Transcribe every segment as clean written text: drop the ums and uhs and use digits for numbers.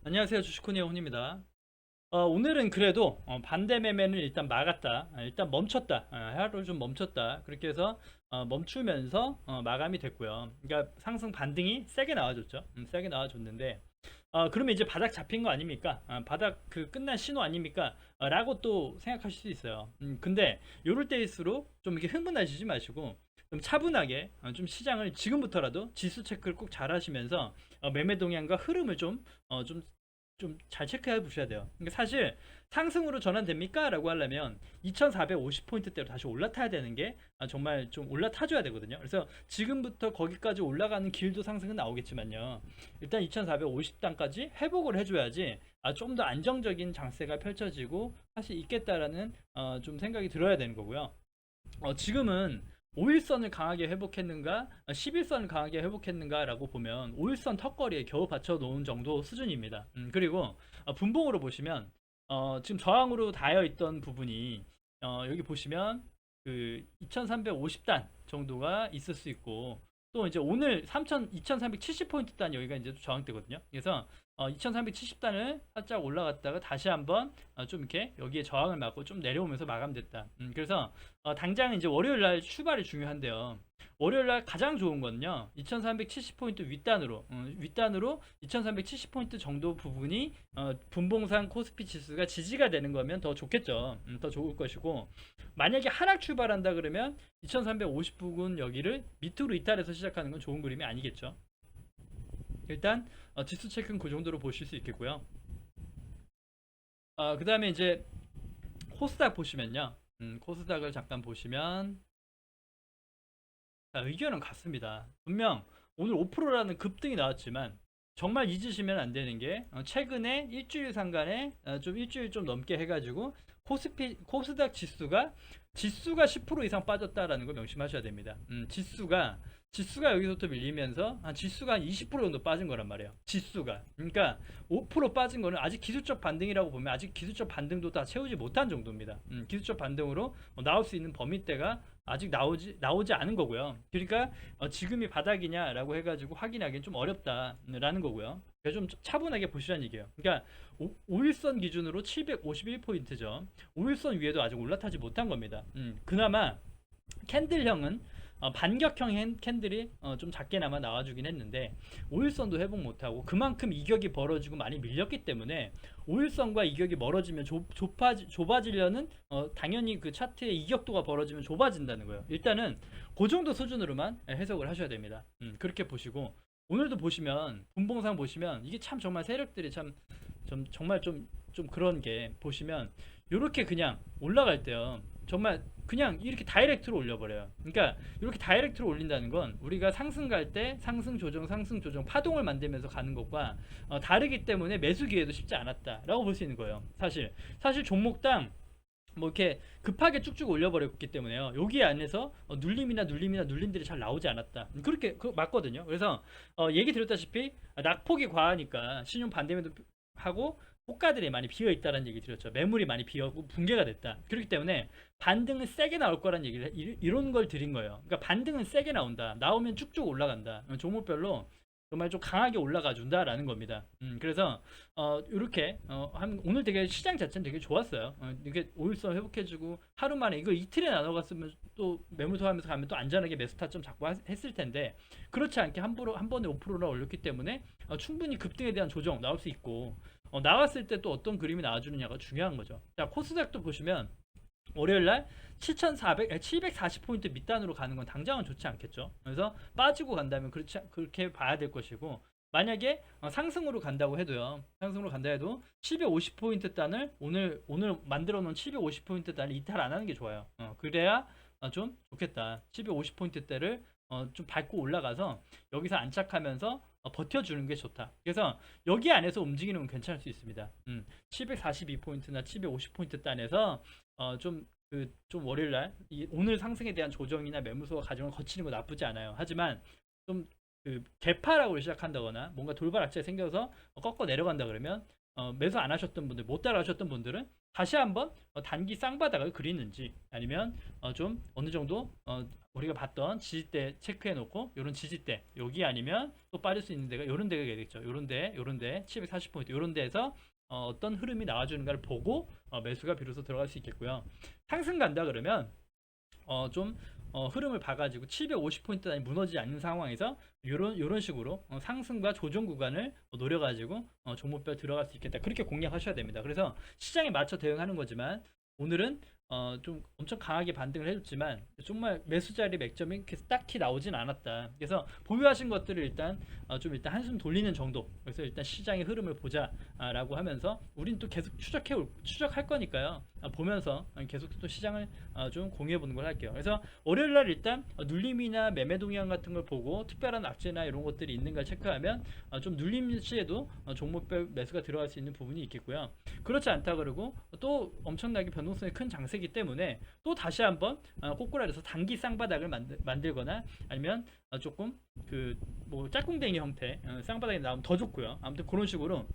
안녕하세요. 주식코니의 혼입니다. 오늘은 그래도 반대 매매는 일단 막았다. 일단 멈췄다. 하루 좀 멈췄다. 그렇게 해서 멈추면서 마감이 됐고요. 그러니까 상승 반등이 세게 나와줬죠. 세게 나와줬는데 그러면 이제 바닥 잡힌 거 아닙니까? 바닥 그 끝난 신호 아닙니까? 라고 또 생각하실 수 있어요. 근데 요럴 때일수록 좀 이렇게 흥분하시지 마시고 좀 차분하게 좀 시장을 지금부터라도 지수 체크를 꼭 잘 하시면서 매매 동향과 흐름을 좀 잘 체크해 보셔야 돼요. 그러니까 사실 상승으로 전환됩니까? 라고 하려면 2450포인트대로 다시 올라타야 되는 게 정말 좀 올라타줘야 되거든요. 그래서 지금부터 거기까지 올라가는 길도 상승은 나오겠지만요. 일단 2450단까지 회복을 해줘야지 좀 더 안정적인 장세가 펼쳐지고 사실 있겠다라는 좀 생각이 들어야 되는 거고요. 지금은 5일선을 강하게 회복했는가, 11선을 강하게 회복했는가 라고 보면 5일선 턱걸이에 겨우 받쳐 놓은 정도 수준입니다. 그리고 분봉으로 보시면 지금 저항으로 닿여 있던 부분이 여기 보시면 그 2350단 정도가 있을 수 있고 또 이제 오늘 2370포인트 단 여기가 이제 저항대거든요. 그래서 2370단을 살짝 올라갔다가 다시 한번 좀 이렇게 여기에 저항을 맞고 좀 내려오면서 마감됐다. 그래서 당장 이제 월요일 날 출발이 중요한데요. 월요일 날 가장 좋은 거는요. 2370포인트 윗단으로 2370포인트 정도 부분이 분봉상 코스피 지수가 지지가 되는 거면 더 좋겠죠. 더 좋을 것이고 만약에 하락 출발한다 그러면 2350 부근 여기를 밑으로 이탈해서 시작하는 건 좋은 그림이 아니겠죠. 일단 지수 체크는 그 정도로 보실 수 있겠고요. 그 다음에 이제 코스닥 보시면요. 코스닥을 잠깐 보시면 의견은 같습니다. 분명 오늘 5%라는 급등이 나왔지만 정말 잊으시면 안 되는 게 최근에 일주일 상간에 좀 일주일 좀 넘게 해가지고 코스닥 지수가 10% 이상 빠졌다라는 걸 명심하셔야 됩니다. 지수가 여기서부터 밀리면서 지수가 한 20% 정도 빠진 거란 말이에요. 지수가. 그러니까 5% 빠진 거는 아직 기술적 반등이라고 보면 아직 기술적 반등도 다 채우지 못한 정도입니다. 기술적 반등으로 나올 수 있는 범위대가 아직 나오지 않은 거고요. 그러니까 지금이 바닥이냐라고 해가지고 확인하기는 좀 어렵다라는 거고요. 그래서 좀 차분하게 보시라는 얘기예요. 그러니까 5일선 기준으로 751포인트죠. 5일선 위에도 아직 올라타지 못한 겁니다. 그나마 캔들형은 반격형 캔들이 좀 작게나마 나와주긴 했는데 5일선도 회복 못하고 그만큼 이격이 벌어지고 많이 밀렸기 때문에 5일선과 이격이 멀어지면 좁아지려는 당연히 그 차트의 이격도가 벌어지면 좁아진다는 거예요. 일단은 그 정도 수준으로만 해석을 하셔야 됩니다. 그렇게 보시고 오늘도 보시면 분봉상 보시면 이게 참 정말 세력들이 정말 좀 그런 게 보시면 이렇게 그냥 올라갈 때요. 정말 그냥 이렇게 다이렉트로 올려버려요. 그러니까 이렇게 다이렉트로 올린다는 건 우리가 상승 갈 때 상승 조정 파동을 만들면서 가는 것과 다르기 때문에 매수 기회도 쉽지 않았다라고 볼 수 있는 거예요. 사실 종목당 뭐 이렇게 급하게 쭉쭉 올려버렸기 때문에요. 여기 안에서 눌림이나 눌림들이 잘 나오지 않았다. 그렇게 맞거든요. 그래서 얘기 드렸다시피 낙폭이 과하니까 신용 반대매도 하고 호가들이 많이 비어 있다는 얘기 드렸죠. 매물이 많이 비어고 붕괴가 됐다. 그렇기 때문에 반등은 세게 나올 거란 얘기를 이런 걸 드린 거예요. 그러니까 반등은 세게 나온다. 나오면 쭉쭉 올라간다. 종목별로 정말 좀 강하게 올라가 준다라는 겁니다. 그래서 이렇게 오늘 되게 시장 자체는 되게 좋았어요. 이게 5일선 회복해주고 하루 만에 이거 이틀에 나눠갔으면 또 매물 소화하면서 가면 또 안전하게 매수 타점 잡고 했을 텐데 그렇지 않게 한 번에 5%나 올렸기 때문에 충분히 급등에 대한 조정 나올 수 있고 나왔을 때 또 어떤 그림이 나와주느냐가 중요한 거죠. 자, 코스닥도 보시면 월요일날 740포인트 밑단으로 가는 건 당장은 좋지 않겠죠. 그래서 빠지고 간다면 그렇게 봐야 될 것이고 만약에 상승으로 간다고 해도요. 상승으로 간다 해도 750포인트 단을 오늘 만들어 놓은 750포인트 단을 이탈 안 하는 게 좋아요. 그래야 좀 좋겠다. 750포인트 대를 좀 밟고 올라가서 여기서 안착하면서 버텨주는 게 좋다. 그래서 여기 안에서 움직이는 건 괜찮을 수 있습니다. 742포인트나 750포인트 단에서 좀 월요일날 오늘 상승에 대한 조정이나 매물소가 과정을 거치는 거 나쁘지 않아요. 하지만 좀 그 개파락으로 시작한다거나 뭔가 돌발 악재가 생겨서 꺾어 내려간다 그러면 매수 안 하셨던 분들, 못 따라하셨던 분들은 다시 한번 단기 쌍바닥을 그리는지, 아니면 좀 어느 정도 우리가 봤던 지지대 체크해 놓고 요런 지지대 여기, 아니면 또 빠질 수 있는 데가 요런 데가 되겠죠. 요런 데 740포인트 요런 데에서 어떤 흐름이 나와주는가를 보고 매수가 비로소 들어갈 수 있겠고요. 상승 간다 그러면 좀 흐름을 봐가지고 750포인트 단위 무너지지 않는 상황에서 요런 식으로 상승과 조정 구간을 노려가지고 종목별 들어갈 수 있겠다, 그렇게 공략하셔야 됩니다. 그래서 시장에 맞춰 대응하는 거지만, 오늘은 좀 엄청 강하게 반등을 해줬지만 정말 매수 자리 맥점이 이렇게 딱히 나오진 않았다. 그래서 보유하신 것들을 일단 일단 한숨 돌리는 정도. 그래서 일단 시장의 흐름을 보자라고 하면서, 우린 또 계속 추적할 거니까요. 보면서 계속 또 시장을 좀 공유해 보는 걸 할게요. 그래서 월요일 날 일단 눌림이나 매매 동향 같은 걸 보고 특별한 악재나 이런 것들이 있는가 체크하면 좀 눌림 시에도 종목별 매수가 들어갈 수 있는 부분이 있겠고요. 그렇지 않다 그러고 또 엄청나게 변동성이 큰 장세기 때문에 또 다시 한번 꼬꾸라져서 단기 쌍바닥을 만들거나, 아니면 조금 뭐 짝꿍댕이 형태 쌍바닥이 나오면 더 좋고요. 아무튼 그런 식으로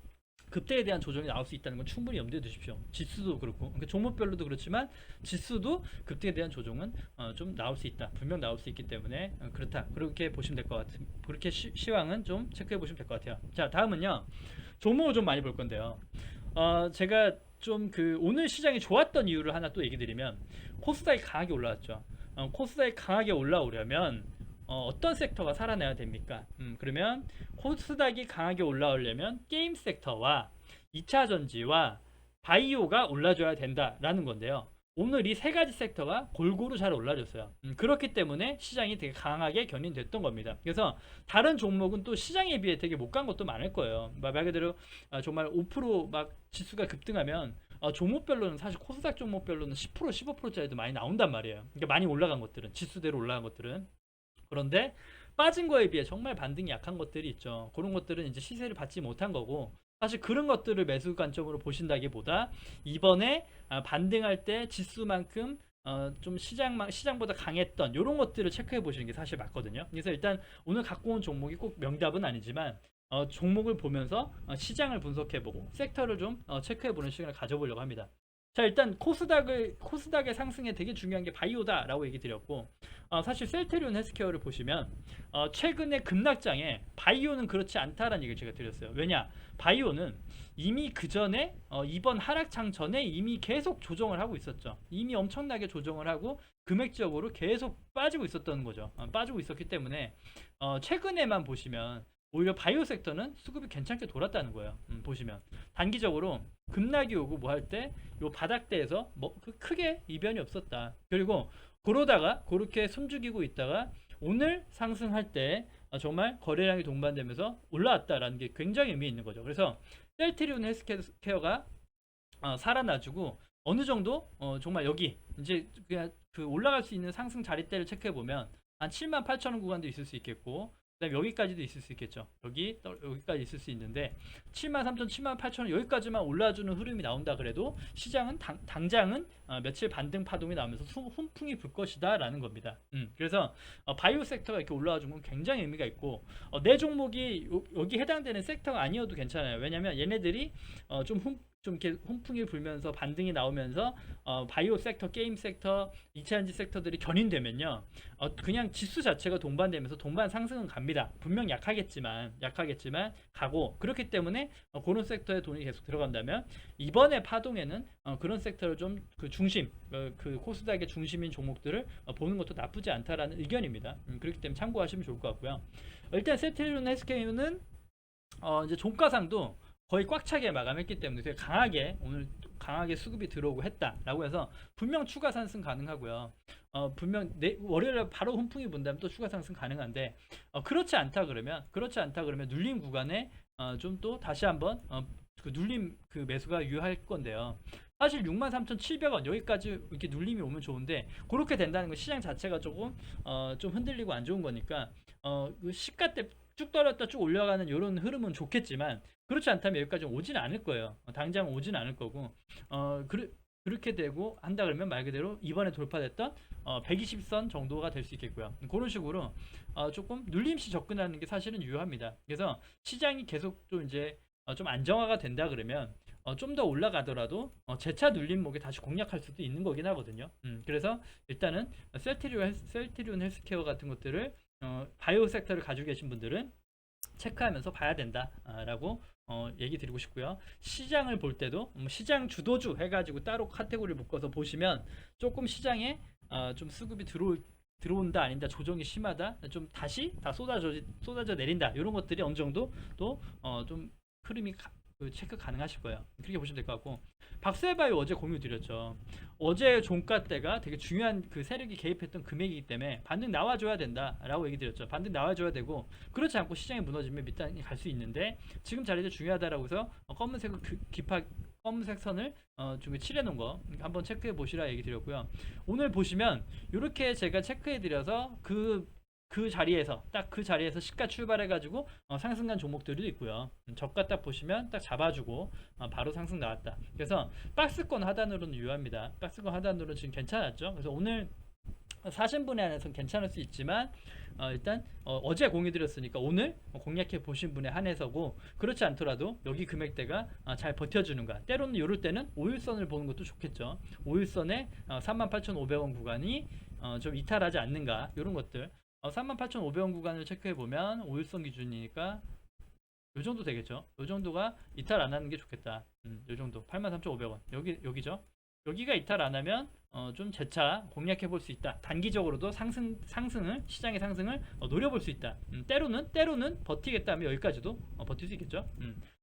급대에 대한 조정이 나올 수 있다는 건 충분히 염두에 두십시오. 지수도 그렇고, 그러니까 종목별로도 그렇지만 지수도 급대에 대한 조정은 좀 나올 수 있다, 분명 나올 수 있기 때문에 그렇다, 그렇게 보시면 될 것 같은, 그렇게 시황은 좀 체크해 보시면 될 것 같아요. 자, 다음은요, 종목을 좀 많이 볼 건데요. 제가 좀 오늘 시장이 좋았던 이유를 하나 또 얘기 드리면, 코스닥이 강하게 올라왔죠. 코스닥이 강하게 올라오려면 어떤 섹터가 살아나야 됩니까? 그러면 코스닥이 강하게 올라오려면 게임 섹터와 2차 전지와 바이오가 올라줘야 된다라는 건데요. 오늘 이 세 가지 섹터가 골고루 잘 올라줬어요. 그렇기 때문에 시장이 되게 강하게 견인됐던 겁니다. 그래서 다른 종목은 또 시장에 비해 되게 못 간 것도 많을 거예요. 말 그대로 정말 5%막 지수가 급등하면 종목별로는, 사실 코스닥 종목별로는 10% 15%짜리도 많이 나온단 말이에요. 그러니까 많이 올라간 것들은, 지수대로 올라간 것들은. 그런데 빠진 거에 비해 정말 반등이 약한 것들이 있죠. 그런 것들은 이제 시세를 받지 못한 거고, 사실 그런 것들을 매수 관점으로 보신다기보다 이번에 반등할 때 지수만큼 좀 시장보다 강했던 이런 것들을 체크해 보시는 게 사실 맞거든요. 그래서 일단 오늘 갖고 온 종목이 꼭 명답은 아니지만 종목을 보면서 시장을 분석해보고 섹터를 좀 체크해보는 시간을 가져보려고 합니다. 자, 일단 코스닥의 상승에 되게 중요한 게 바이오다라고 얘기 드렸고, 사실 셀트리온 헬스케어를 보시면 최근에 급락장에 바이오는 그렇지 않다라는 얘기를 제가 드렸어요. 왜냐, 바이오는 이미 그 전에 이번 하락장 전에 이미 계속 조정을 하고 있었죠. 이미 엄청나게 조정을 하고 금액적으로 계속 빠지고 있었던 거죠. 빠지고 있었기 때문에 최근에만 보시면 오히려 바이오 섹터는 수급이 괜찮게 돌았다는 거예요. 보시면 단기적으로 급락이 오고 뭐 할 때 요 바닥대에서 뭐 크게 이변이 없었다. 그리고 그러다가 그렇게 숨죽이고 있다가 오늘 상승할 때 정말 거래량이 동반되면서 올라왔다라는 게 굉장히 의미 있는 거죠. 그래서 셀트리온 헬스케어가 살아나주고 어느 정도 정말 여기 이제 그냥 올라갈 수 있는 상승 자리대를 체크해 보면 한 78,000원 구간도 있을 수 있겠고, 그다음에 여기까지도 있을 수 있겠죠. 여기까지 있을 수 있는데 73,000, 78,000원 여기까지만 올라주는 흐름이 나온다 그래도 시장은 당장은 며칠 반등 파동이 나오면서 훈풍이 불 것이다라는 겁니다. 그래서 바이오 섹터가 이렇게 올라와 준 건 굉장히 의미가 있고, 내 종목이 여기 해당되는 섹터가 아니어도 괜찮아요. 왜냐면 얘네들이 좀 이렇게 훈풍이 불면서 반등이 나오면서 바이오 섹터, 게임 섹터, 2차전지 섹터들이 견인되면요, 그냥 지수 자체가 동반되면서 동반 상승은 갑니다. 분명 약하겠지만 가고, 그렇기 때문에 그런 섹터에 돈이 계속 들어간다면 이번에 파동에는 그런 섹터를 좀 중심, 코스닥의 중심인 종목들을 보는 것도 나쁘지 않다라는 의견입니다. 그렇기 때문에 참고하시면 좋을 것 같고요. 일단 셀트리온 헬스케어는 이제 종가상도 거의 꽉 차게 마감했기 때문에 되게 오늘 강하게 수급이 들어오고 했다라고 해서 분명 추가 상승 가능하고요. 분명 월요일에 바로 훈풍이 분다면 또 추가 상승 가능한데, 그렇지 않다 그러면 눌림 구간에 좀 또 다시 한번 눌림 매수가 유효할 건데요. 사실 63,700원 여기까지 이렇게 눌림이 오면 좋은데, 그렇게 된다는 건 시장 자체가 조금 좀 흔들리고 안 좋은 거니까 시가 때 쭉 떨어졌다 쭉 올라가는 이런 흐름은 좋겠지만, 그렇지 않다면 여기까지 오진 않을 거예요. 당장 오진 않을 거고, 그렇게 되고 한다 그러면 말 그대로 이번에 돌파됐던 120선 정도가 될 수 있겠고요. 그런 식으로 조금 눌림시 접근하는 게 사실은 유효합니다. 그래서 시장이 계속 좀 이제 좀 안정화가 된다 그러면 좀 더 올라가더라도 재차 눌림목에 다시 공략할 수도 있는 거긴 하거든요. 그래서 일단은 셀트리온 헬스케어 같은 것들을 바이오 섹터를 가지고 계신 분들은 체크하면서 봐야 된다라고 얘기 드리고 싶고요. 시장을 볼 때도 시장 주도주 해가지고 따로 카테고리를 묶어서 보시면 조금 시장에 좀 수급이 들어온다 아닌다, 조정이 심하다, 좀 다시 다 쏟아져 내린다, 이런 것들이 어느 정도 또 좀 흐름이 그 체크 가능하실 거예요. 그렇게 보시면 될 것 같고, 박셀바이오 어제 공유 드렸죠. 어제 종가 때가 되게 중요한 그 세력이 개입했던 금액이기 때문에 반등 나와줘야 된다라고 얘기 드렸죠. 반등 나와줘야 되고, 그렇지 않고 시장이 무너지면 밑단이 갈 수 있는데, 지금 자리도 중요하다라고 해서 검은색을 검은색 선을 좀 칠해 놓은 거 한번 체크해 보시라 얘기 드렸고요. 오늘 보시면 이렇게 제가 체크해 드려서 그 자리에서 딱 그 자리에서 시가 출발해 가지고 상승한 종목들도 있고요. 저가 딱 보시면 딱 잡아주고 바로 상승 나왔다. 그래서 박스권 하단으로는 유효합니다. 박스권 하단으로는 지금 괜찮았죠. 그래서 오늘 사신 분에 한해서는 괜찮을 수 있지만 일단 어제 공유 드렸으니까 오늘 공략해 보신 분에 한해서고, 그렇지 않더라도 여기 금액대가 잘 버텨주는가, 때로는 이럴 때는 5일선을 보는 것도 좋겠죠. 5일선에 38,500원 구간이 좀 이탈하지 않는가, 이런 것들 38,500원 구간을 체크해 보면 5일선 기준이니까 요 정도 되겠죠. 요 정도가 이탈 안 하는 게 좋겠다. 요 정도 83,500원 여기죠. 여기가 이탈 안 하면 좀 재차 공략해 볼 수 있다. 단기적으로도 상승을, 시장의 상승을 노려볼 수 있다. 때로는 버티겠다 하면 여기까지도 버틸 수 있겠죠.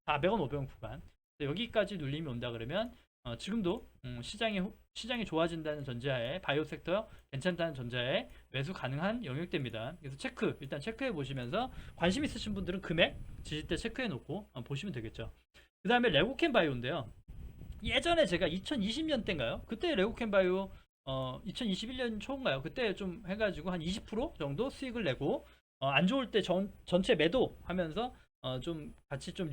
400원 500원 구간 여기까지 눌림이 온다 그러면 지금도 시장이 좋아진다는 전제하에, 바이오 섹터 괜찮다는 전제하에 매수 가능한 영역대입니다. 그래서 일단 체크해 보시면서 관심 있으신 분들은 금액 지지대 체크해 놓고 보시면 되겠죠. 그 다음에 레고캠 바이오인데요. 예전에 제가 2020년 때인가요? 그때 레고캠 바이오 2021년 초인가요? 그때 좀 해가지고 한 20% 정도 수익을 내고 안 좋을 때 전체 매도 하면서 좀 같이 좀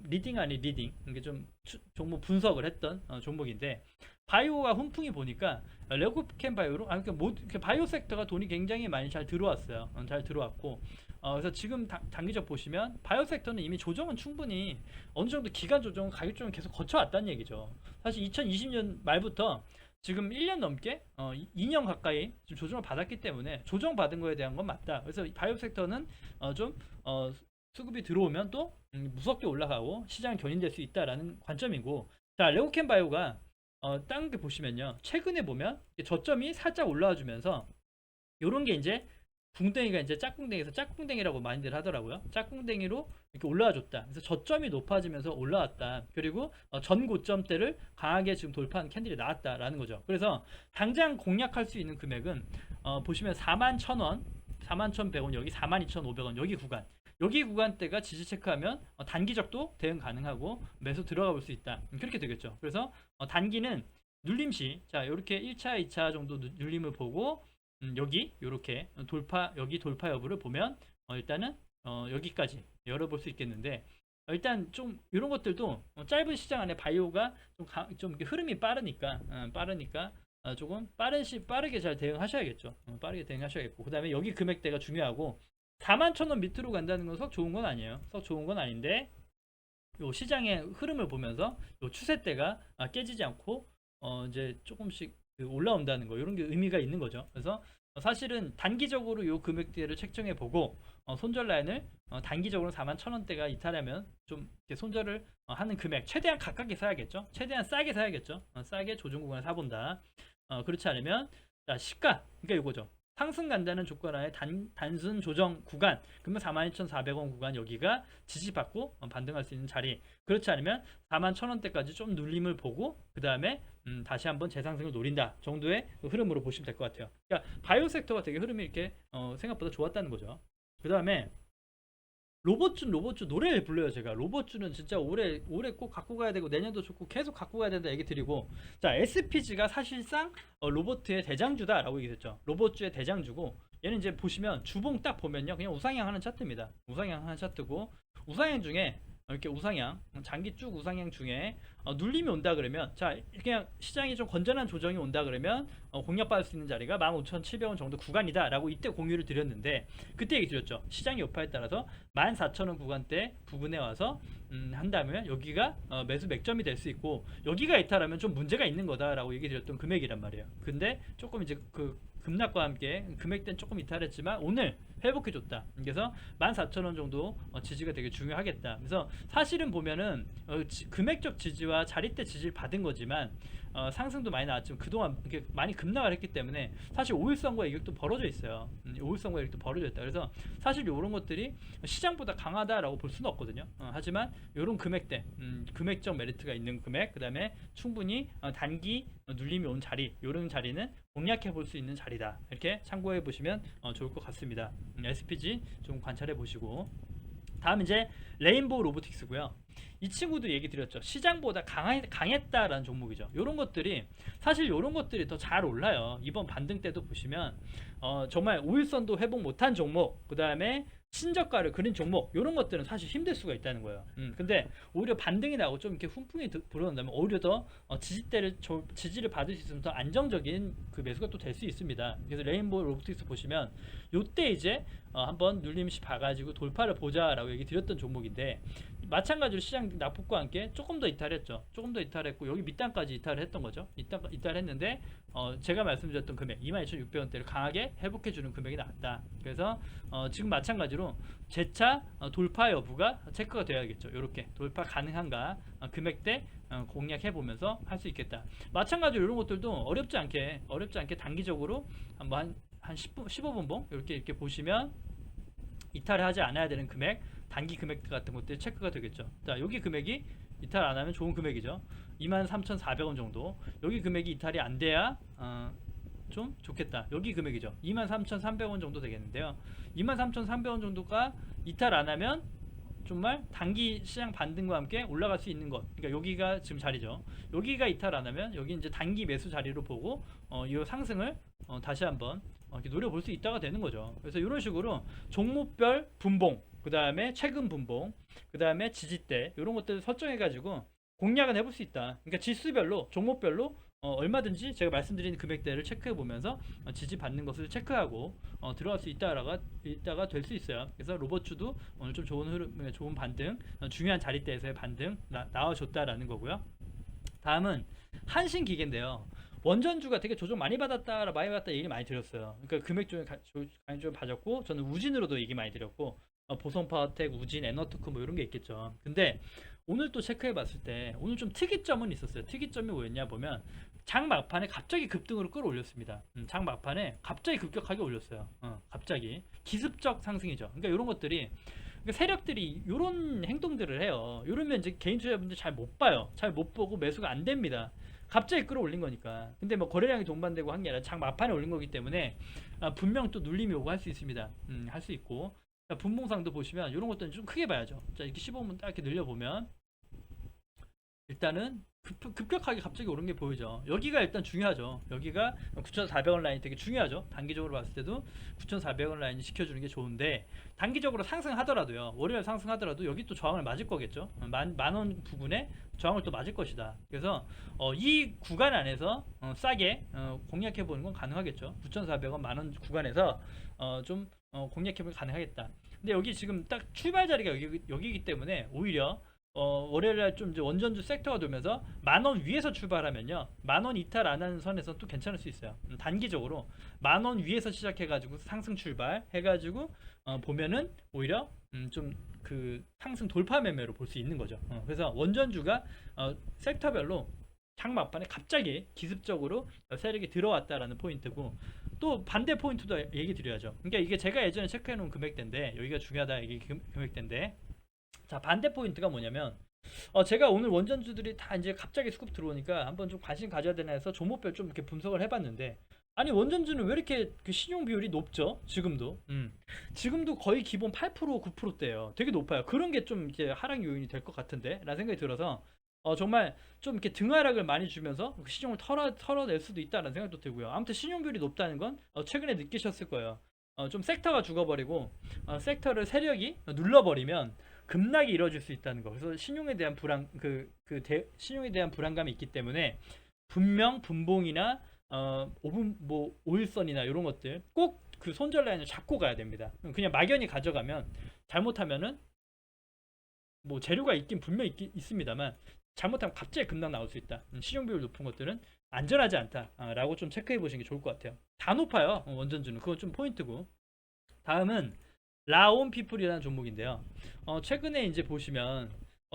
리딩 아닌 리딩, 이게 좀 종목 분석을 했던 종목인데, 바이오가 훈풍이 보니까 레고캠 바이오로 그러니까 바이오 섹터가 돈이 굉장히 많이 잘 들어왔어요. 잘 들어왔고 그래서 지금 단기적 보시면 바이오 섹터는 이미 조정은 충분히 어느 정도 기간 조정, 가격 조정 계속 거쳐왔다는 얘기죠. 사실 2020년 말부터 지금 1년 넘게 2년 가까이 지금 조정을 받았기 때문에 조정 받은 거에 대한 건 맞다. 그래서 바이오 섹터는 좀 수급이 들어오면 또 무섭게 올라가고 시장이 견인될 수 있다라는 관점이고, 자 레고캠 바이오가 다른 게 보시면요, 최근에 보면 저점이 살짝 올라와 주면서 요런 게 이제 붕덩이가 이제 짝꿍댕이에서 짝꿍댕이라고 많이들 하더라고요. 짝꿍댕이로 이렇게 올라와 줬다. 그래서 저점이 높아지면서 올라왔다. 그리고 전 고점대를 강하게 지금 돌파한 캔들이 나왔다라는 거죠. 그래서 당장 공략할 수 있는 금액은 보시면 41,000원, 41,100원, 여기 42,500원 여기 구간대가 지지 체크하면 단기적도 대응 가능하고 매수 들어가 볼 수 있다. 그렇게 되겠죠. 그래서 단기는 눌림시, 자 이렇게 1차 2차 정도 눌림을 보고 여기 이렇게 여기 돌파 여부를 보면 일단은 여기까지 열어볼 수 있겠는데, 일단 좀 이런 것들도 짧은 시장 안에 바이오가 좀 흐름이 빠르니까 조금 빠르게 잘 대응하셔야겠죠. 빠르게 대응하셔야겠고, 그 다음에 여기 금액대가 중요하고, 41,000원 밑으로 간다는 건 썩 좋은 건 아니에요. 썩 좋은 건 아닌데, 요 시장의 흐름을 보면서 요 추세대가 깨지지 않고 이제 조금씩 올라온다는 거, 이런 게 의미가 있는 거죠. 그래서 사실은 단기적으로 요 금액대를 책정해 보고 손절 라인을 단기적으로 41,000원대가 이탈하면 좀 이렇게 손절을 하는 금액 최대한 가깝게 사야겠죠. 최대한 싸게 사야겠죠. 싸게 조정 구간을 사본다. 그렇지 않으면 자 시가, 그러니까 이거죠. 상승 간다는 조건 하에 단순 조정 구간, 그러면 42,400원 구간 여기가 지지받고 반등할 수 있는 자리. 그렇지 않으면 41,000원대까지 좀 눌림을 보고 그 다음에 다시 한번 재상승을 노린다 정도의 흐름으로 보시면 될 것 같아요. 그러니까 바이오 섹터가 되게 흐름이 이렇게 생각보다 좋았다는 거죠. 그 다음에 로봇주 노래 불러요. 제가 로봇주는 진짜 올해 꼭 갖고 가야 되고 내년도 좋고 계속 갖고 가야 된다 얘기 드리고, 자 SPG가 사실상 로봇의 대장주다라고 얘기했죠. 로봇주의 대장주고, 얘는 이제 보시면 주봉 딱 보면요, 그냥 우상향 하는 차트입니다. 우상향 하는 차트고, 우상향 중에 이렇게 우상향, 장기 쭉 우상향 중에 눌림이 온다 그러면, 자 그냥 시장이 좀 건전한 조정이 온다 그러면 공략받을 수 있는 자리가 15,700원 정도 구간이다라고 이때 공유를 드렸는데, 그때 얘기 드렸죠. 시장의 여파에 따라서 14,000원 구간대 부근에 와서 한다면 여기가 매수 맥점이 될 수 있고, 여기가 이탈하면 좀 문제가 있는 거다라고 얘기 드렸던 금액이란 말이에요. 근데 조금 이제 그 급락과 함께 금액대는 조금 이탈했지만 오늘 회복해줬다. 그래서 14,000원 정도 지지가 되게 중요하겠다. 그래서 사실은 보면은 금액적 지지와 자리대 지지를 받은 거지만 상승도 많이 나왔지만 그동안 이렇게 많이 급락을 했기 때문에 사실 5일선과 이격도 벌어져 있어요. 5일선과 이격도 벌어져 있다. 그래서 사실 이런 것들이 시장보다 강하다라고 볼 수는 없거든요. 하지만 이런 금액대, 금액적 메리트가 있는 금액, 그 다음에 충분히 단기 눌림이 온 자리, 이런 자리는 공략해 볼 수 있는 자리다. 이렇게 참고해 보시면 좋을 것 같습니다. SPG 좀 관찰해 보시고, 다음 이제 레인보우 로보틱스고요. 이 친구도 얘기 드렸죠. 시장보다 강했다라는 종목이죠. 이런 것들이 사실 이런 것들이 더 잘 올라요. 이번 반등 때도 보시면 정말 5일선도 회복 못한 종목, 그 다음에 신저가를 그린 종목, 이런 것들은 사실 힘들 수가 있다는 거예요. 근데 오히려 반등이 나고 좀 이렇게 훈풍이 불어온다면 오히려 더 지지를 받을 수 있으면 더 안정적인 그 매수가 또 될 수 있습니다. 그래서 레인보우 로보틱스 보시면 요때 이제 한번 눌림시 봐가지고 돌파를 보자라고 얘기 드렸던 종목인데, 마찬가지로 시장 낙폭과 함께 조금 더 이탈했죠. 조금 더 이탈했고 여기 밑단까지 이탈을 했던 거죠. 이탈했는데 제가 말씀드렸던 금액 22,600원대를 강하게 회복해주는 금액이 나왔다. 그래서 지금 마찬가지로 재차 돌파 여부가 체크가 되어야겠죠. 이렇게 돌파 가능한가 금액대 공략해 보면서 할 수 있겠다. 마찬가지로 이런 것들도 어렵지 않게 단기적으로 한번 한 15분봉 이렇게 보시면 이탈을 하지 않아야 되는 금액, 단기 금액 같은 것들이 체크가 되겠죠. 자, 여기 금액이 이탈 안 하면 좋은 금액이죠. 23,400원 정도. 여기 금액이 이탈이 안 돼야 좀 좋겠다. 여기 금액이죠. 23,300원 정도 되겠는데요. 23,300원 정도가 이탈 안 하면 정말 단기 시장 반등과 함께 올라갈 수 있는 것. 그러니까 여기가 지금 자리죠. 여기가 이탈 안 하면 여기 이제 단기 매수 자리로 보고 이 상승을 다시 한번 이렇게 노려볼 수 있다가 되는 거죠. 그래서 이런 식으로 종목별 분봉, 그 다음에 최근 분봉, 그 다음에 지지대, 이런 것들을 설정해 가지고 공략은 해볼 수 있다. 그러니까 지수별로, 종목별로 얼마든지 제가 말씀드린 금액대를 체크해 보면서 지지 받는 것을 체크하고 들어갈 수 있다가 될 수 있어요. 그래서 로봇주도 오늘 좀 좋은 흐름, 좋은 반등, 중요한 자리대에서의 반등 나와줬다라는 거고요. 다음은 한신기계인데요. 원전주가 되게 조정 많이 받았다 얘기 많이 드렸어요. 그러니까 금액 중에 좀 봐줬고, 저는 우진으로도 얘기 많이 드렸고, 보성파워텍, 우진, 에너트크 뭐 이런 게 있겠죠. 근데 오늘 또 체크해 봤을 때 오늘 좀 특이점은 있었어요. 특이점이 뭐였냐 보면 장 막판에 갑자기 급등으로 끌어올렸습니다. 장 막판에 갑자기 급격하게 올렸어요. 갑자기 기습적 상승이죠. 그러니까 이런 것들이, 그러니까 세력들이 이런 행동들을 해요. 이러면 이제 개인 투자자분들 잘 못 봐요. 잘 못 보고 매수가 안 됩니다. 갑자기 끌어올린 거니까. 근데 뭐 거래량이 동반되고 한 게 아니라 장 막판에 올린 거기 때문에 분명 또 눌림이 오고 할 수 있습니다. 할 수 있고. 자, 분봉상도 보시면 이런 것들은 좀 크게 봐야죠. 자, 이렇게 15분 딱 이렇게 늘려보면 일단은 급격하게 갑자기 오른 게 보이죠. 여기가 일단 중요하죠. 여기가 9,400원 라인 되게 중요하죠. 단기적으로 봤을 때도 9,400원 라인이 지켜주는 게 좋은데, 단기적으로 상승하더라도요, 월요일 상승하더라도 여기 또 저항을 맞을 거겠죠. 만원 부근에 저항을 또 맞을 것이다. 그래서 이 구간 안에서 싸게 공략해 보는 건 가능하겠죠. 9,400원 만원 구간에서 좀 공략해 보면 가능하겠다. 근데 여기 지금 딱 출발 자리가 여기이기 때문에 오히려 월요일날 좀 이제 원전주 섹터가 돌면서 만원 위에서 출발하면요, 만원 이탈 안 하는 선에서 또 괜찮을 수 있어요. 단기적으로 만원 위에서 시작해가지고 상승 출발 해가지고 보면은 오히려 좀 그 상승 돌파 매매로 볼 수 있는 거죠. 그래서 원전주가 섹터별로 장 막판에 갑자기 기습적으로 세력이 들어왔다라는 포인트고, 또 반대 포인트도 얘기 드려야죠. 그러니까 이게 제가 예전에 체크해 놓은 금액대인데, 여기가 중요하다, 이게 금액대인데, 자, 반대 포인트가 뭐냐면 제가 오늘 원전주들이 다 이제 갑자기 수급 들어오니까 한번 좀 관심 가져야 되나 해서 종목별 좀 이렇게 분석을 해봤는데, 아니 원전주는 왜 이렇게 그 신용 비율이 높죠? 지금도 거의 기본 8% 9%대예요. 되게 높아요. 그런 게 좀 이제 하락 요인이 될 것 같은데 라는 생각이 들어서 정말 좀 이렇게 등하락을 많이 주면서 신용을 털어낼 수도 있다는 생각도 들고요. 아무튼 신용 비율이 높다는 건 최근에 느끼셨을 거예요. 좀 섹터가 죽어버리고 섹터를 세력이 눌러버리면 급락이 이루어질 수 있다는 거. 그래서 신용에 대한 신용에 대한 불안감이 있기 때문에 분명 분봉이나 오분 뭐 오일선이나 이런 것들 꼭 그 손절 라인을 잡고 가야 됩니다. 그냥 막연히 가져가면 잘못하면은 뭐 재료가 있긴 분명 있습니다만 잘못하면 갑자기 급락 나올 수 있다. 신용 비율 높은 것들은 안전하지 않다라고 좀 체크해 보시는 게 좋을 것 같아요. 다 높아요. 원전주는 그건 좀 포인트고. 다음은 라온 피플이라는 종목인데요. 최근에 이제 보시면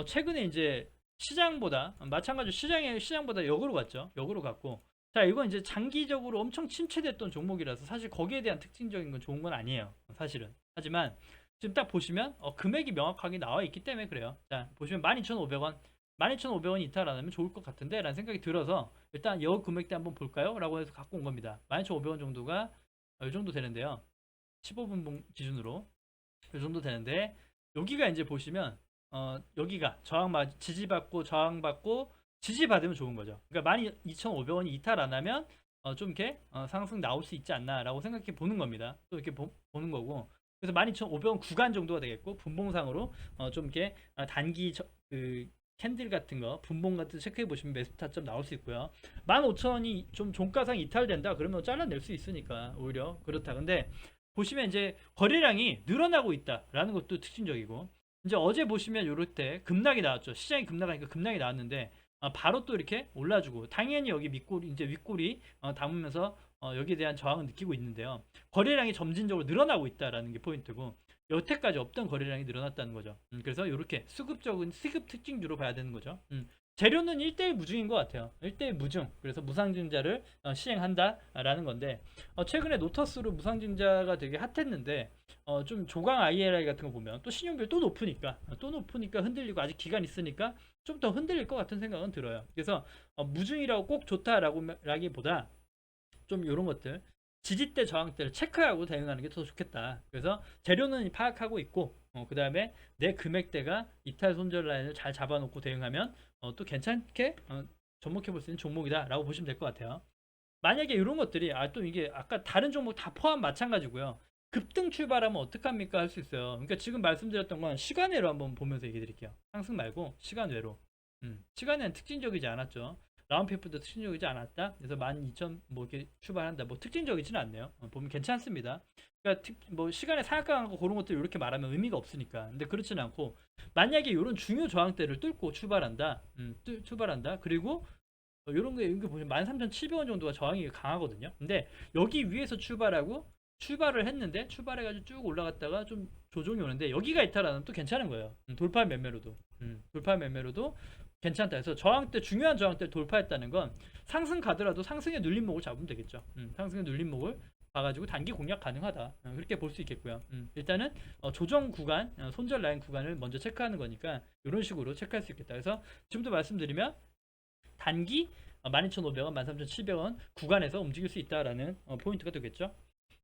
최근에 이제 시장보다 마찬가지로 시장보다 역으로 갔죠. 역으로 갔고 자 이건 이제 장기적으로 엄청 침체됐던 종목이라서 사실 거기에 대한 특징적인 건 좋은 건 아니에요. 사실은. 하지만 지금 딱 보시면 금액이 명확하게 나와 있기 때문에 그래요. 자 보시면 12,500원 12,500원 이탈 안 하면 좋을 것 같은데 라는 생각이 들어서 일단 여 금액대 한번 볼까요? 라고 해서 갖고 온 겁니다. 12,500원 정도가 이 정도 되는데요. 15분봉 기준으로 이 정도 되는데 여기가 이제 보시면 여기가 지지받고 저항받고 지지받으면 좋은 거죠. 그러니까 12,500원이 이탈 안 하면 좀 이렇게 상승 나올 수 있지 않나 라고 생각해 보는 겁니다. 또 이렇게 보는 거고 그래서 12,500원 구간 정도가 되겠고 분봉상으로 좀 이렇게 단기 캔들 같은 거 분봉 같은 거 체크해 보시면 매수 타점 나올 수 있고요. 15,000원이 좀 종가상 이탈된다 그러면 잘라낼 수 있으니까 오히려 그렇다. 근데 보시면 이제 거래량이 늘어나고 있다라는 것도 특징적이고 이제 어제 보시면 요럴 때 급락이 나왔죠. 시장이 급락하니까 급락이 나왔는데 바로 또 이렇게 올라주고 당연히 여기 윗골이 담으면서 여기에 대한 저항을 느끼고 있는데요. 거래량이 점진적으로 늘어나고 있다라는 게 포인트고 여태까지 없던 거래량이 늘어났다는 거죠. 그래서 이렇게 수급 특징주로 봐야 되는 거죠. 재료는 1대1 무중인 것 같아요. 1대1 무중. 그래서 무상증자를 시행한다라는 건데 최근에 노터스로 무상증자가 되게 핫했는데 좀 조강 IRI 같은 거 보면 또 신용비율 또 높으니까 흔들리고 아직 기간 있으니까 좀 더 흔들릴 것 같은 생각은 들어요. 그래서 무중이라고 꼭 좋다라기보다 좀 이런 것들 지지대 저항대를 체크하고 대응하는 게 더 좋겠다. 그래서 재료는 파악하고 있고 그 다음에 내 금액대가 이탈 손절 라인을 잘 잡아놓고 대응하면 또 괜찮게 접목해 볼 수 있는 종목이다 라고 보시면 될 것 같아요. 만약에 이런 것들이 또 이게 아까 다른 종목 다 포함 마찬가지고요. 급등 출발하면 어떡합니까 할 수 있어요. 그러니까 지금 말씀드렸던 건 시간외로 한번 보면서 얘기해 드릴게요. 상승 말고 시간외로. 시간에는 특징적이지 않았죠. 라운드페이퍼도 특징적이지 않았다. 그래서 12,000 뭐 이렇게 출발한다. 뭐 특징적이지는 않네요. 보면 괜찮습니다. 그러니까 뭐 시간에 사각강하고 그런 것들 이렇게 말하면 의미가 없으니까. 근데 그렇지는 않고 만약에 이런 중요 저항대를 뚫고 출발한다. 출발한다. 그리고 이런 게 여기 보시면 13,700원 정도가 저항이 강하거든요. 근데 여기 위에서 출발을 했는데 출발해가지고 쭉 올라갔다가 좀 조정이 오는데 여기가 이탈하면 또 괜찮은 거예요. 돌파 매매로도 괜찮다. 그래서 중요한 저항대 돌파했다는 건 상승 가더라도 상승의 눌림목을 잡으면 되겠죠. 상승의 눌림목을 봐가지고 단기 공략 가능하다. 그렇게 볼 수 있겠고요. 일단은 조정 구간, 손절 라인 구간을 먼저 체크하는 거니까 이런 식으로 체크할 수 있겠다. 그래서 지금도 말씀드리면 단기 12,500원, 13,700원 구간에서 움직일 수 있다라는 포인트가 되겠죠.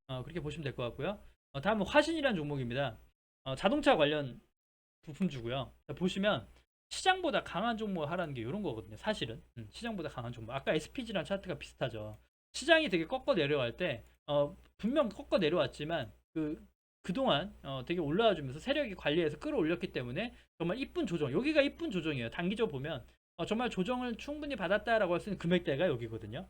그렇게 보시면 될 것 같고요. 다음은 화신이라는 종목입니다. 자동차 관련 부품주고요. 보시면 시장보다 강한 종목을 하라는 게 이런 거거든요. 사실은 시장보다 강한 종목. 아까 SPG랑 차트가 비슷하죠. 시장이 되게 꺾어 내려갈 때 분명 꺾어 내려왔지만 그동안 되게 올라와 주면서 세력이 관리해서 끌어올렸기 때문에 정말 이쁜 조정. 여기가 이쁜 조정이에요. 단기적으로 보면 정말 조정을 충분히 받았다라고 할 수 있는 금액대가 여기거든요.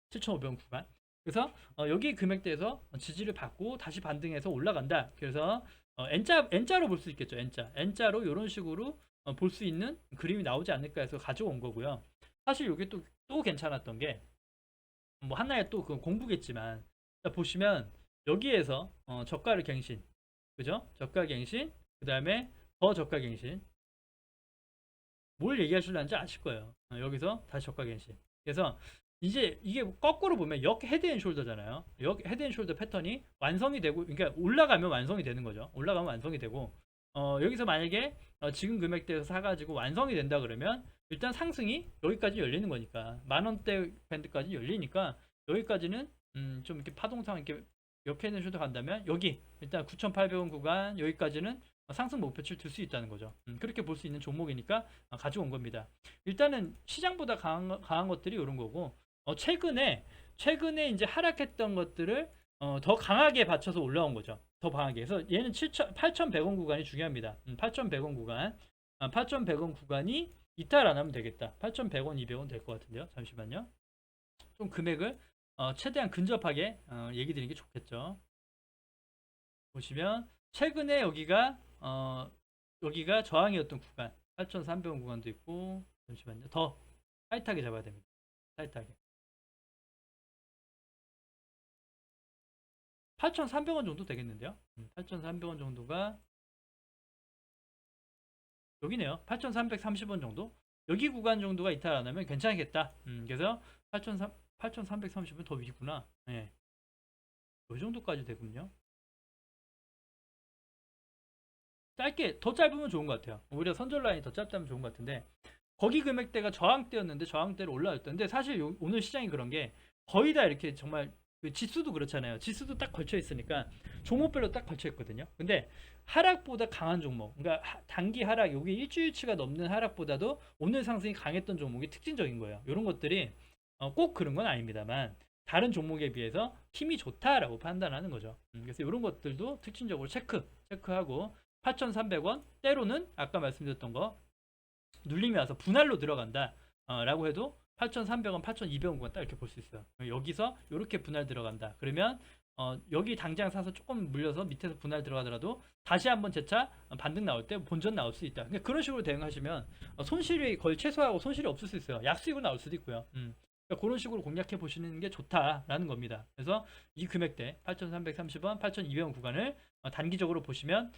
7,500원 구간. 그래서 여기 금액대에서 지지를 받고 다시 반등해서 올라간다. 그래서 N자로 볼 수 있겠죠. N자로 이런 식으로 볼 수 있는 그림이 나오지 않을까 해서 가져온 거고요. 사실 이게 또 괜찮았던 게 뭐 하나의 또 공부겠지만 보시면 여기에서 저가를 갱신, 그죠? 저가 갱신, 그 다음에 더 저가 갱신. 뭘 얘기하실는지 아실 거예요. 여기서 다시 저가 갱신. 그래서 이제 이게 거꾸로 보면 역 헤드앤숄더잖아요. 역 헤드앤숄더 패턴이 완성이 되고, 그러니까 올라가면 완성이 되는 거죠. 올라가면 완성이 되고, 여기서 만약에 지금 금액대에서 사가지고 완성이 된다 그러면 일단 상승이 여기까지 열리는 거니까 10,000원대 밴드까지 열리니까 여기까지는 좀 이렇게 파동상 이렇게 역 헤드앤숄더 간다면 여기 일단 9,800원 구간 여기까지는 상승 목표치를 들 수 있다는 거죠. 그렇게 볼 수 있는 종목이니까 가지고 온 겁니다. 일단은 시장보다 강한 것들이 이런 거고 최근에 이제 하락했던 것들을 더 강하게 받쳐서 올라온 거죠. 더 방하게 해서 얘는 8,100원 구간이 중요합니다. 8,100원 구간. 8,100원 구간이 이탈 안 하면 되겠다. 8,100원, 200원 될 것 같은데요. 잠시만요. 좀 금액을 최대한 근접하게 얘기 드리는 게 좋겠죠. 보시면 최근에 여기가 저항이었던 구간 8,300원 구간도 있고, 잠시만요. 더 타이트하게 잡아야 됩니다. 타이트하게. 8,300원 정도 되겠는데요. 8,300원 정도가 여기네요. 8,330원 정도. 여기 구간 정도가 이탈 안 하면 괜찮겠다. 그래서 8,330원 더 위구나. 예. 이 정도까지 되군요. 짧게 더 짧으면 좋은 것 같아요. 오히려 선절 라인이 더 짧다면 좋은 것 같은데, 거기 금액대가 저항대였는데 저항대로 올라왔던데, 사실 오늘 시장이 그런 게 거의 다 이렇게 정말 그 지수도 그렇잖아요. 지수도 딱 걸쳐 있으니까 종목별로 딱 걸쳐 있거든요. 근데 하락보다 강한 종목, 그러니까 단기 하락, 여기 일주일치가 넘는 하락보다도 오늘 상승이 강했던 종목이 특징적인 거예요. 이런 것들이 꼭 그런 건 아닙니다만 다른 종목에 비해서 힘이 좋다라고 판단하는 거죠. 그래서 이런 것들도 특징적으로 체크하고, 8,300원, 때로는 아까 말씀드렸던 거 눌림이 와서 분할로 들어간다 라고 해도 8,300원, 8,200원 구간 딱 이렇게 볼 수 있어요. 여기서 이렇게 분할 들어간다. 그러면 여기 당장 사서 조금 물려서 밑에서 분할 들어가더라도 다시 한번 재차 반등 나올 때 본전 나올 수 있다. 그러니까 그런 식으로 대응하시면 손실이 거의 최소화하고 손실이 없을 수 있어요. 약수익으로 나올 수도 있고요. 그러니까 그런 식으로 공략해 보시는 게 좋다라는 겁니다. 그래서 이 금액대 8,330원, 8,200원 구간을 단기적으로 보시면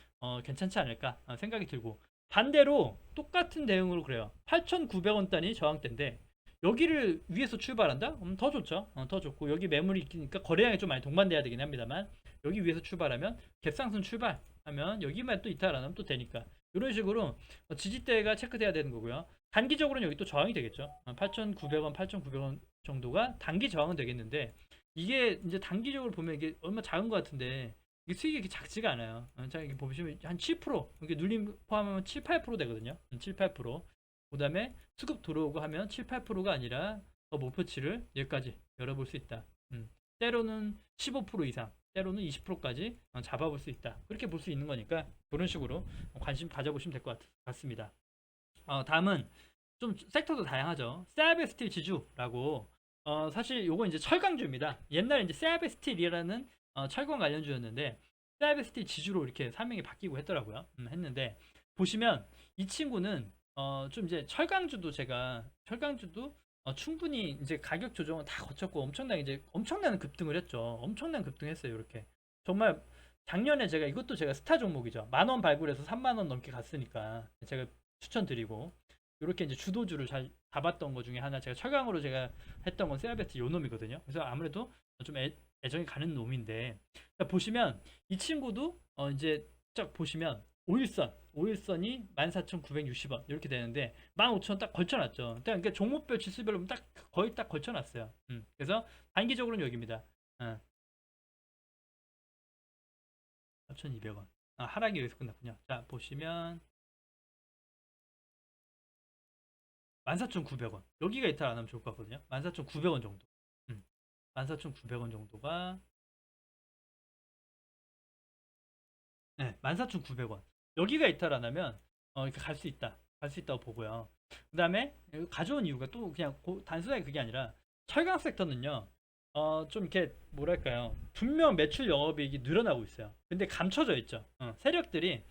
괜찮지 않을까 생각이 들고, 반대로 똑같은 대응으로 그래요. 8,900원 단위 저항대인데 여기를 위에서 출발한다? 더 좋죠. 더 좋고, 여기 매물이 있으니까 거래량이 좀 많이 동반돼야 되긴 합니다만, 여기 위에서 출발하면 갭상승 출발하면 여기만 또 이탈 안 하면 또 되니까, 이런 식으로 지지대가 체크돼야 되는 거고요. 단기적으로는 여기 또 저항이 되겠죠. 8,900원, 8,900원 정도가 단기 저항은 되겠는데, 이게 이제 단기적으로 보면 이게 얼마 작은 것 같은데 이게 수익이 이렇게 작지가 않아요. 자, 이게 보시면 한 7%, 이게 눌림 포함하면 7, 8% 되거든요. 7, 8%. 그 다음에 수급 들어오고 하면 7, 8%가 아니라 더 목표치를 여기까지 열어볼 수 있다. 때로는 15% 이상, 때로는 20%까지 잡아볼 수 있다. 그렇게 볼 수 있는 거니까 그런 식으로 관심 가져보시면 될 것 같습니다. 다음은 좀 섹터도 다양하죠. 세아베스틸 지주라고, 사실 요거 이제 철강주입니다. 옛날에 이제 세아베스틸이라는 철강 관련주였는데 세아베스틸 지주로 이렇게 사명이 바뀌고 했더라고요. 했는데 보시면 이 친구는 좀 이제 철강주도 충분히 이제 가격 조정을 다 거쳤고 엄청난 급등을 했죠. 엄청난 급등했어요. 이렇게 정말 작년에 이것도 제가 스타 종목이죠. 10,000원 발굴해서 30,000원 넘게 갔으니까 제가 추천드리고, 이렇게 이제 주도주를 잘 잡았던 것 중에 하나, 철강으로 제가 했던 건 세아베스 요 놈이거든요. 그래서 아무래도 좀 애정이 가는 놈인데, 보시면 이 친구도 이제 쫙 보시면 오일선이 14,960원 이렇게 되는데 15,000원 딱 걸쳐놨죠. 그러니까 종목별 지수별로 딱 거의 딱 걸쳐놨어요. 그래서 단기적으로는 여기입니다. 4,200원. 하락이 여기서 끝났군요. 자, 보시면 14,900원. 여기가 이탈 안 하면 좋을 것 같거든요. 14,900원 정도. 14,900원 정도가, 네, 14,900원. 여기가 이탈 안 하면 이렇게 갈 수 있다. 갈 수 있다고 보고요. 그 다음에 가져온 이유가 또 그냥 단순하게 그게 아니라, 철강 섹터는요, 좀 이렇게 뭐랄까요, 분명 매출 영업이익이 늘어나고 있어요. 근데 감춰져 있죠. 세력들이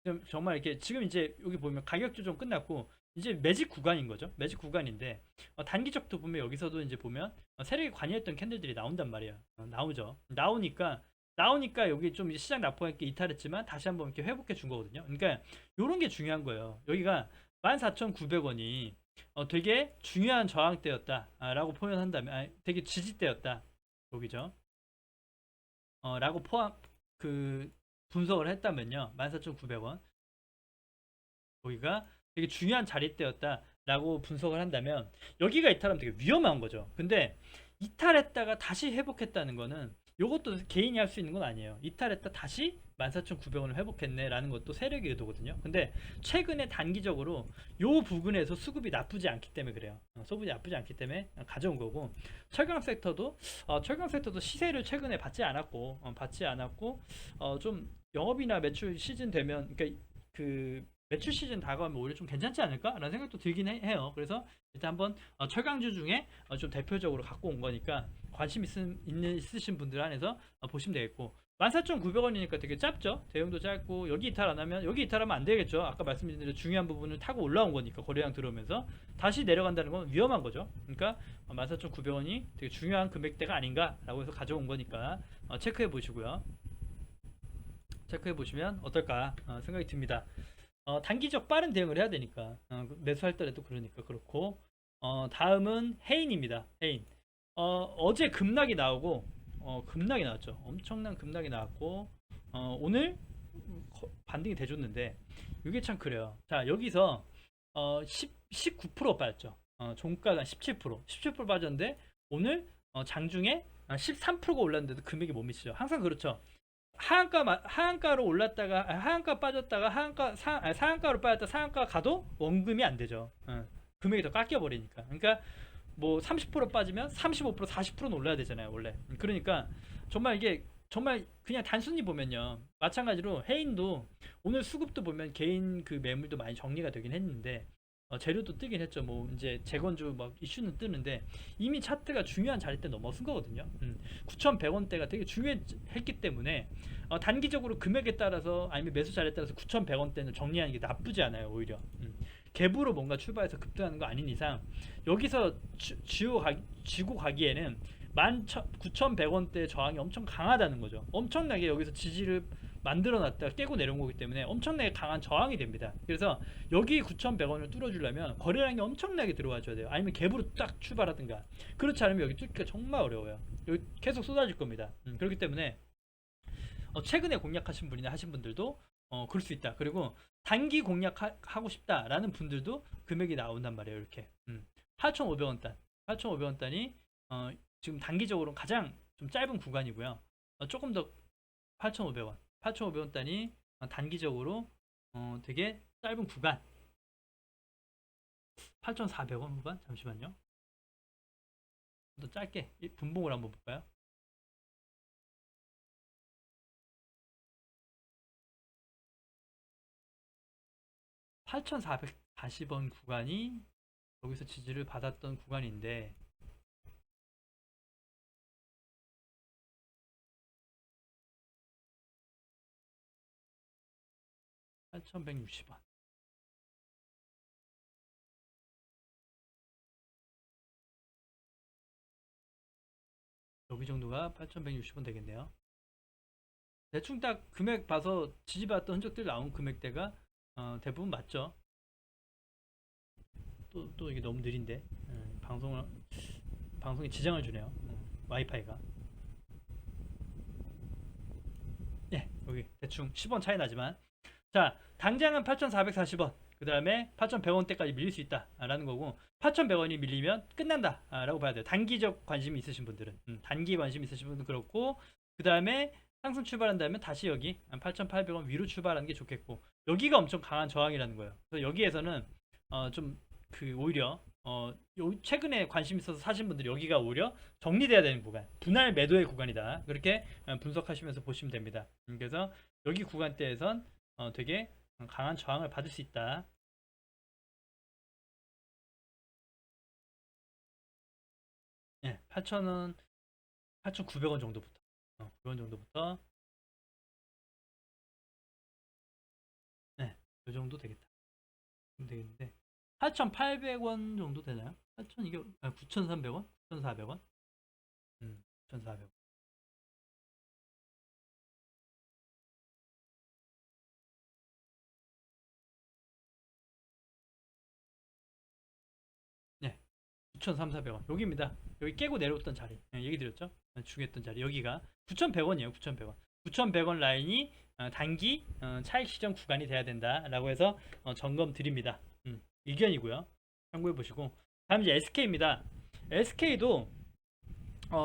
좀 정말 이렇게, 지금 이제 여기 보면 가격 조정 끝났고 이제 매직 구간인 거죠. 매직 구간인데 단기적도 보면 여기서도 이제 보면 세력이 관여했던 캔들들이 나온단 말이에요. 나오죠. 나오니까 여기 좀 시장 낙폭이 있게 이탈했지만 다시 한번 이렇게 회복해 준 거거든요. 그러니까 이런 게 중요한 거예요. 여기가 14,900원이 되게 중요한 저항대였다라고 표현한다면, 되게 지지대였다. 여기죠. 라고 분석을 했다면요. 14,900원. 여기가 되게 중요한 자리대였다라고 분석을 한다면, 여기가 이탈하면 되게 위험한 거죠. 근데 이탈했다가 다시 회복했다는 거는 요것도 개인이 할 수 있는 건 아니에요. 이탈했다 다시 14,900원을 회복했네라는 것도 세력의 의도거든요. 근데 최근에 단기적으로 요 부근에서 수급이 나쁘지 않기 때문에 그래요. 수급이 나쁘지 않기 때문에 가져온 거고, 철강 섹터도 시세를 최근에 받지 않았고 좀 영업이나 매출 시즌 되면, 그러니까 그 매출 시즌 다가오면 오히려 좀 괜찮지 않을까라는 생각도 들긴 해요. 그래서 일단 한번 철강주 중에 좀 대표적으로 갖고 온 거니까 관심 있으신 분들 안에서 보시면 되겠고, 14,900원이니까 되게 짧죠. 대형도 짧고, 여기 이탈 안 하면, 여기 이탈하면 안 되겠죠. 아까 말씀드린 대로 중요한 부분을 타고 올라온 거니까, 거래량 들어오면서 다시 내려간다는 건 위험한 거죠. 그러니까 14,900원이 되게 중요한 금액대가 아닌가라고 해서 가져온 거니까 체크해 보시고요. 체크해 보시면 어떨까 생각이 듭니다. 단기적 빠른 대응을 해야 되니까, 매수할 때도 그러니까 그렇고. 다음은 해인입니다. 해인. 어제 급락이 나오고, 급락이 나왔죠. 엄청난 급락이 나왔고, 오늘 반등이 돼줬는데, 이게 참 그래요. 자, 여기서 19% 빠졌죠. 종가가 17% 빠졌는데, 오늘 장중에 13%가 올랐는데도 금액이 못 미치죠. 항상 그렇죠. 하한가로 올랐다가, 하한가 빠졌다가 상한가로 빠졌다 상한가 가도 원금이 안 되죠. 금액이 더 깎여 버리니까. 그러니까 뭐 30% 빠지면 35% 40%는 올라야 되잖아요, 원래. 그러니까 정말 이게 정말 그냥 단순히 보면요, 마찬가지로 해인도 오늘 수급도 보면 개인 그 매물도 많이 정리가 되긴 했는데, 재료도 뜨긴 했죠. 뭐 이제 재건주 막 이슈는 뜨는데, 이미 차트가 중요한 자리 때 넘어선 거거든요. 9,100원대가 되게 중요했기 때문에 단기적으로 금액에 따라서 아니면 매수 자리에 따라서 9,100원대는 정리하는 게 나쁘지 않아요, 오히려. 갭으로 뭔가 출발해서 급등하는 거 아닌 이상, 여기서 쥐고 가기에는 19,100원대 저항이 엄청 강하다는 거죠. 엄청나게 여기서 지지를 만들어 놨다가 깨고 내려온 거기 때문에 엄청나게 강한 저항이 됩니다. 그래서 여기 9,100원을 뚫어주려면 거래량이 엄청나게 들어와 줘야 돼요. 아니면 갭으로 딱 출발하든가. 그렇지 않으면 여기 뚫기가 정말 어려워요. 여기 계속 쏟아질 겁니다. 그렇기 때문에 최근에 공략하신 분이나 하신 분들도 그럴 수 있다. 그리고 단기 공략하고 싶다라는 분들도 금액이 나온단 말이에요. 이렇게 8,500원 단, 8,500원 단이 지금 단기적으로 가장 좀 짧은 구간이고요. 조금 더 8,500원, 8,500원 단이 단기적으로 되게 짧은 구간, 8,400원 후반. 잠시만요. 더 짧게 분봉을 한번 볼까요? 8,440원 구간이 여기서 지지를 받았던 구간인데, 8,160원. 여기 정도가 8,160원 되겠네요. 대충 딱 금액 봐서 지지받았던 흔적들 나온 금액대가 대부분 맞죠. 또 이게 너무 느린데, 방송에 지장을 주네요. 와이파이가. 예, 여기 대충 10원 차이 나지만, 자, 당장은 8,440원, 그 다음에 8,100원대까지 밀릴 수 있다라는 거고, 8,100원이 밀리면 끝난다라고 봐야 돼요. 단기적 관심이 있으신 분들은, 단기 관심 있으신 분들은 그렇고, 그 다음에 상승 출발한다면 다시 여기 8,800원 위로 출발하는 게 좋겠고, 여기가 엄청 강한 저항이라는 거예요. 그래서 여기에서는 좀 오히려 최근에 관심 있어서 사신 분들이 여기가 오히려 정리돼야 되는 구간, 분할 매도의 구간이다. 그렇게 분석하시면서 보시면 됩니다. 그래서 여기 구간대에선 되게 강한 저항을 받을 수 있다. 예, 8,000원, 8,900원 정도부터, 900원 정도부터, 네, 이 정도 되겠다. 되겠는데, 8,800원 정도 되나요? 8,000, 이게 9,300원? 9,400원? 9,400원. 네, 9,300원. 여기입니다. 여기 깨고 내려왔던 자리. 얘기 드렸죠? 중요했던 자리. 여기가 9,100원이에요. 9,100원. 9,100원 라인이 단기 차익 시정 구간이 돼야 된다라고 해서 점검 드립니다. 의견이고요. 참고해 보시고. 다음 이제 SK입니다. SK도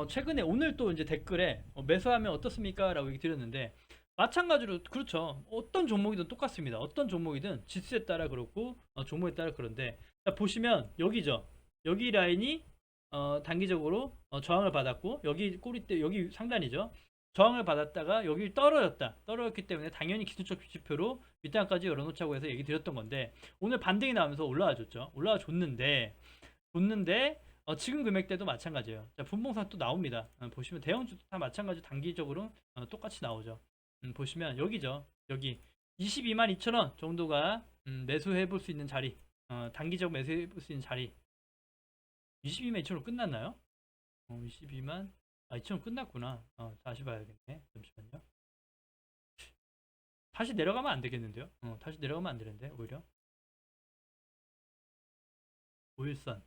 최근에 오늘 또 이제 댓글에 매수하면 어떻습니까? 라고 얘기 드렸는데 마찬가지로 그렇죠. 어떤 종목이든 똑같습니다. 어떤 종목이든 지수에 따라 그렇고 종목에 따라 그런데 자, 보시면 여기죠. 여기 라인이 단기적으로 저항을 받았고 여기 꼬리대 여기 상단이죠. 저항을 받았다가 여기 떨어졌다. 떨어졌기 때문에 당연히 기술적 지표로 윗단까지 열어놓자고 해서 얘기 드렸던 건데 오늘 반등이 나오면서 올라와 줬죠. 올라와 줬는데 지금 금액대도 마찬가지예요. 자, 분봉상 또 나옵니다. 보시면 대형주도 다 마찬가지 단기적으로 똑같이 나오죠. 보시면 여기죠. 여기 22만 2천 원 정도가 매수해 볼 수 있는 자리, 단기적 매수해 볼 수 있는 자리. 22만 2천 원 끝났나요? 22만 2천 원 끝났구나. 다시 봐야겠네. 잠시만요. 다시 내려가면 안 되겠는데요? 다시 내려가면 안 되는데 오히려 5일선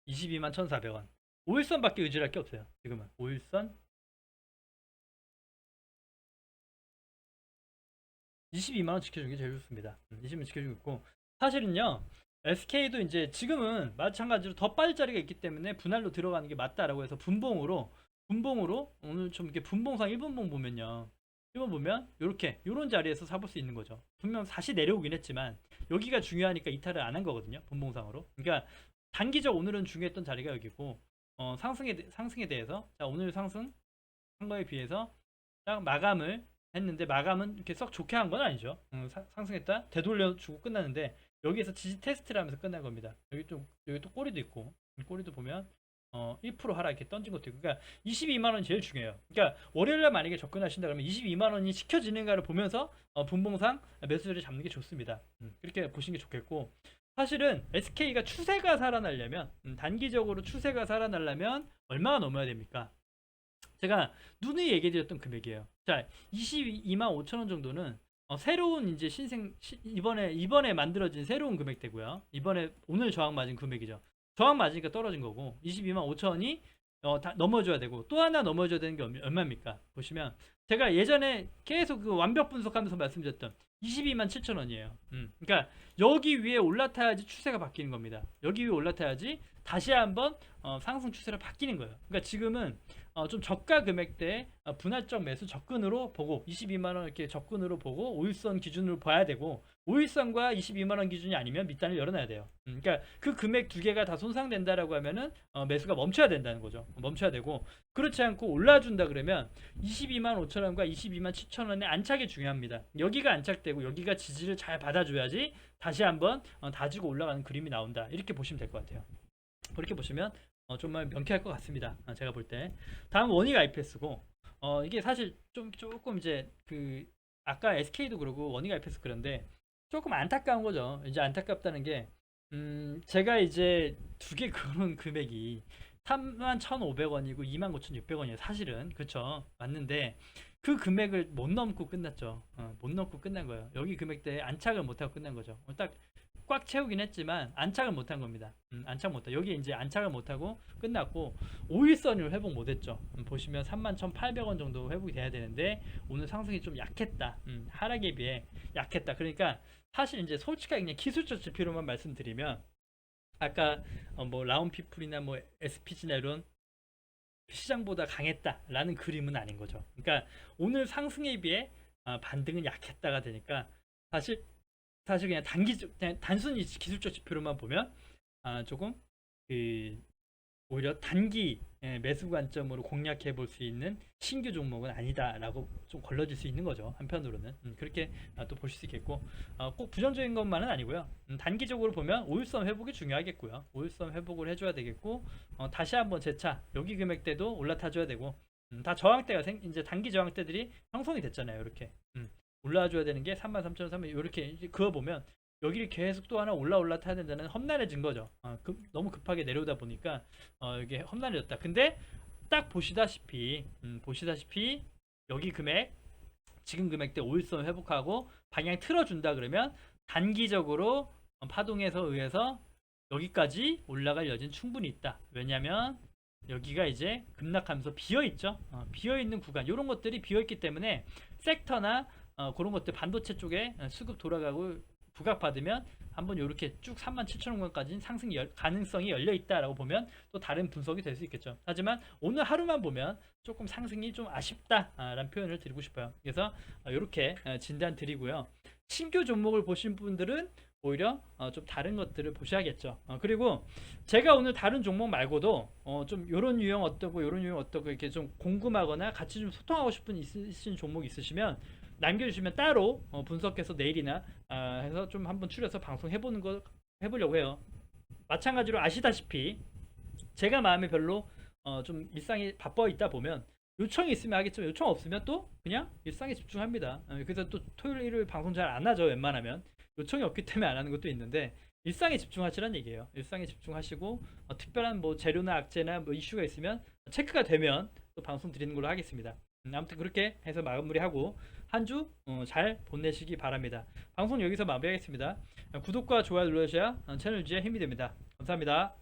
22만 1,400원. 5일선밖에 의지할 게 없어요. 지금은 5일선 22만 원 지켜주는 게 제일 좋습니다. 20만 원 지켜주고 있고 사실은요. SK도 이제 지금은 마찬가지로 더 빠질 자리가 있기 때문에 분할로 들어가는 게 맞다라고 해서 분봉으로 오늘 좀 이렇게 분봉상 1분봉 보면요. 1번 보면 이렇게 이런 자리에서 사볼 수 있는 거죠. 분명 다시 내려오긴 했지만 여기가 중요하니까 이탈을 안 한 거거든요. 분봉상으로. 그러니까 단기적 오늘은 중요했던 자리가 여기고 상승에 대해서 자 오늘 상승 한 거에 비해서 딱 마감을 했는데 마감은 이렇게 썩 좋게 한 건 아니죠. 상승했다 되돌려주고 끝났는데 여기에서 지지 테스트를 하면서 끝난 겁니다. 여기 또 꼬리도 있고 꼬리도 보면 1% 하락 이렇게 던진 것도 있고 그러니까 22만 원이 제일 중요해요. 그러니까 월요일날 만약에 접근하신다 그러면 22만 원이 지켜지는가를 보면서 분봉상 매수를 잡는 게 좋습니다. 그렇게 보시는 게 좋겠고 사실은 SK가 추세가 살아나려면 단기적으로 추세가 살아나려면 얼마가 넘어야 됩니까? 제가 누누이 얘기해드렸던 금액이에요. 자, 22만 5천 원 정도는 새로운 이제 이번에 만들어진 새로운 금액대고요. 이번에 오늘 저항 맞은 금액이죠. 저항 맞으니까 떨어진 거고 22만 5천 원이 다 넘어줘야 되고 또 하나 넘어줘야 되는 게 얼마입니까? 보시면 제가 예전에 계속 그 완벽 분석하면서 말씀드렸던 22만 7천 원이에요. 그러니까 여기 위에 올라타야지 추세가 바뀌는 겁니다. 여기 위에 올라타야지 다시 한번 상승 추세로 바뀌는 거예요. 그러니까 지금은 좀 저가 금액대 분할적 매수 접근으로 보고 22만원 이렇게 접근으로 보고 5일선 기준으로 봐야 되고 5일선과 22만원 기준이 아니면 밑단을 열어놔야 돼요. 그러니까 그 금액 두 개가 다 손상된다라고 하면은 매수가 멈춰야 된다는 거죠. 멈춰야 되고 그렇지 않고 올라준다 그러면 22만 5천원과 22만 7천원의 안착이 중요합니다. 여기가 안착되고 여기가 지지를 잘 받아줘야지 다시 한번 다지고 올라가는 그림이 나온다. 이렇게 보시면 될 것 같아요. 그렇게 보시면 정말 명쾌할 것 같습니다. 제가 볼 때. 다음 원익 IPS고 이게 사실 조금 이제 그 아까 SK도 그러고 원익 IPS 그런데 조금 안타까운 거죠. 이제 안타깝다는 게 제가 이제 두 개 그런 금액이 31,500원이고 29,600원이에요. 사실은 그렇죠. 맞는데 그 금액을 못 넘고 끝났죠. 못 넘고 끝난 거예요. 여기 금액대에 안착을 못하고 끝난 거죠. 딱 꽉 채우긴 했지만 안착을 못한 겁니다. 안착 못하. 여기 이제 안착을 못하고 끝났고 5일선을 회복 못했죠. 보시면 31,800원 정도 회복이 돼야 되는데 오늘 상승이 좀 약했다. 하락에 비해 약했다. 그러니까 사실 이제 솔직하게 그냥 기술적 지표로만 말씀드리면 아까 뭐 라운피플이나 뭐 SPG나 이런 시장보다 강했다라는 그림은 아닌 거죠. 그러니까 오늘 상승에 비해 반등은 약했다가 되니까 사실 그냥 그냥 단순히 기술적 지표로만 보면 조금 그 오히려 단기 매수 관점으로 공략해 볼 수 있는 신규 종목은 아니다라고 좀 걸러질 수 있는 거죠. 한편으로는 그렇게 또 보실 수 있겠고 꼭 부정적인 것만은 아니고요. 단기적으로 보면 5일선 회복이 중요하겠고요. 5일선 회복을 해줘야 되겠고 다시 한번 재차 여기 금액대도 올라타줘야 되고 다 저항대가 이제 단기 저항대들이 형성이 됐잖아요. 이렇게 올라와줘야 되는 게 33,300 이렇게 그어보면 여기를 계속 또 하나 올라타야 된다는 험난해진 거죠. 너무 급하게 내려오다 보니까 이게 험난해졌다. 근데 딱 보시다시피 여기 금액 지금 금액대 5일선 회복하고 방향 틀어준다 그러면 단기적으로 파동에서 의해서 여기까지 올라갈 여지는 충분히 있다. 왜냐면 여기가 이제 급락하면서 비어있죠. 비어있는 구간 이런 것들이 비어있기 때문에 섹터나 그런 것들 반도체 쪽에 수급 돌아가고 부각받으면 한번 이렇게 쭉 37,000원까지 상승 가능성이 열려 있다라고 보면 또 다른 분석이 될 수 있겠죠. 하지만 오늘 하루만 보면 조금 상승이 좀 아쉽다라는 표현을 드리고 싶어요. 그래서 이렇게 진단 드리고요. 신규 종목을 보신 분들은 오히려 좀 다른 것들을 보셔야겠죠. 그리고 제가 오늘 다른 종목 말고도 좀 요런 유형 어떠고 요런 유형 어떠고 이렇게 좀 궁금하거나 같이 좀 소통하고 싶은 있으신 종목 있으시면 남겨주시면 따로 분석해서 내일이나 해서 좀 한번 추려서 방송 해보는 거 해보려고 해요. 마찬가지로 아시다시피 제가 마음에 별로 좀 일상이 바빠 있다 보면 요청이 있으면 하겠지만 요청 없으면 또 그냥 일상에 집중합니다. 그래서 또 토요일 일요일 방송 잘 안 하죠. 웬만하면 요청이 없기 때문에 안 하는 것도 있는데 일상에 집중하시라는 얘기예요. 일상에 집중하시고 특별한 뭐 재료나 악재나 뭐 이슈가 있으면 체크가 되면 또 방송 드리는 걸로 하겠습니다. 아무튼 그렇게 해서 마무리하고 한 주 잘 보내시기 바랍니다. 방송 여기서 마무리하겠습니다. 구독과 좋아요 눌러주셔야 채널 유지에 힘이 됩니다. 감사합니다.